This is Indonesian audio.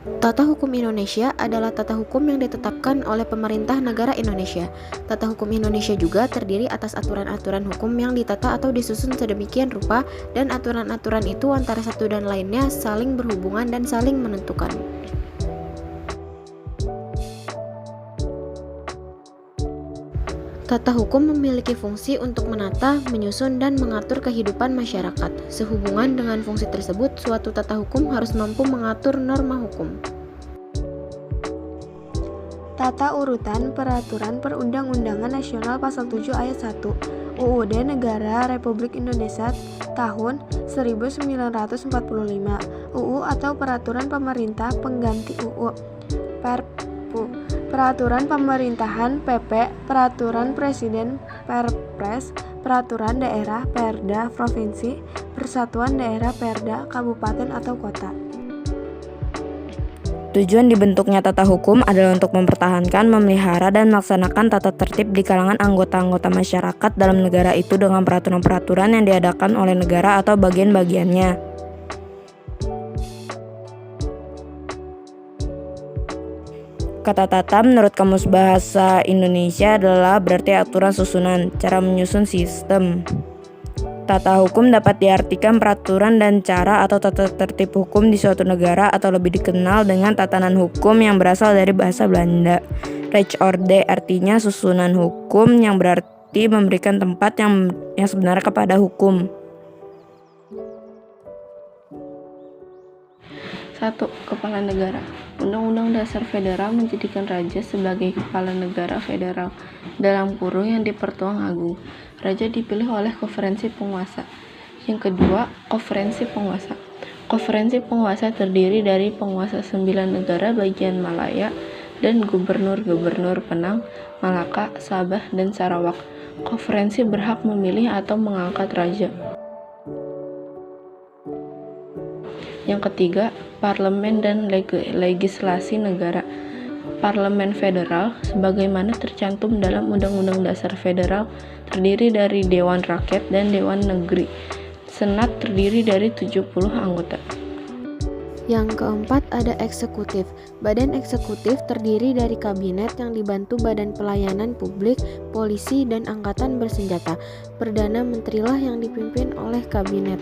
Tata Hukum Indonesia adalah tata hukum yang ditetapkan oleh pemerintah negara Indonesia. Tata hukum Indonesia juga terdiri atas aturan-aturan hukum yang ditata atau disusun sedemikian rupa, dan aturan-aturan itu antara satu dan lainnya saling berhubungan dan saling menentukan. Tata hukum memiliki fungsi untuk menata, menyusun, dan mengatur kehidupan masyarakat. Sehubungan dengan fungsi tersebut, suatu tata hukum harus mampu mengatur norma hukum. Tata urutan peraturan perundang-undangan nasional pasal 7 ayat 1 UUD Negara Republik Indonesia tahun 1945 UU atau Peraturan Pemerintah Pengganti UU Perpu, Peraturan Pemerintahan PP, Peraturan Presiden Perpres, Peraturan Daerah Perda Provinsi, Persatuan Daerah Perda Kabupaten atau Kota. Tujuan dibentuknya tata hukum adalah untuk mempertahankan, memelihara, dan melaksanakan tata tertib di kalangan anggota-anggota masyarakat dalam negara itu dengan peraturan-peraturan yang diadakan oleh negara atau bagian-bagiannya. Kata tata menurut Kamus Bahasa Indonesia adalah berarti aturan susunan, cara menyusun sistem. Tata hukum dapat diartikan peraturan dan cara atau tata tertib hukum di suatu negara, atau lebih dikenal dengan tatanan hukum yang berasal dari bahasa Belanda. Rechtsorde artinya susunan hukum, yang berarti memberikan tempat yang sebenar kepada hukum. 1. Kepala Negara. Undang-Undang Dasar Federal menjadikan Raja sebagai Kepala Negara Federal (yang dipertuang agung). Raja dipilih oleh Konferensi Penguasa. Yang kedua, Konferensi Penguasa. Konferensi Penguasa terdiri dari penguasa 9 negara bagian Malaya dan gubernur-gubernur Penang, Malaka, Sabah, dan Sarawak. Konferensi berhak memilih atau mengangkat raja. Yang ketiga, Parlemen dan Legislasi Negara. Parlemen Federal, sebagaimana tercantum dalam Undang-Undang Dasar Federal, terdiri dari Dewan Rakyat dan Dewan Negeri. Senat terdiri dari 70 anggota. Yang keempat, ada eksekutif. Badan eksekutif terdiri dari kabinet yang dibantu Badan Pelayanan Publik, polisi, dan angkatan bersenjata. Perdana Menterilah yang dipimpin oleh kabinet.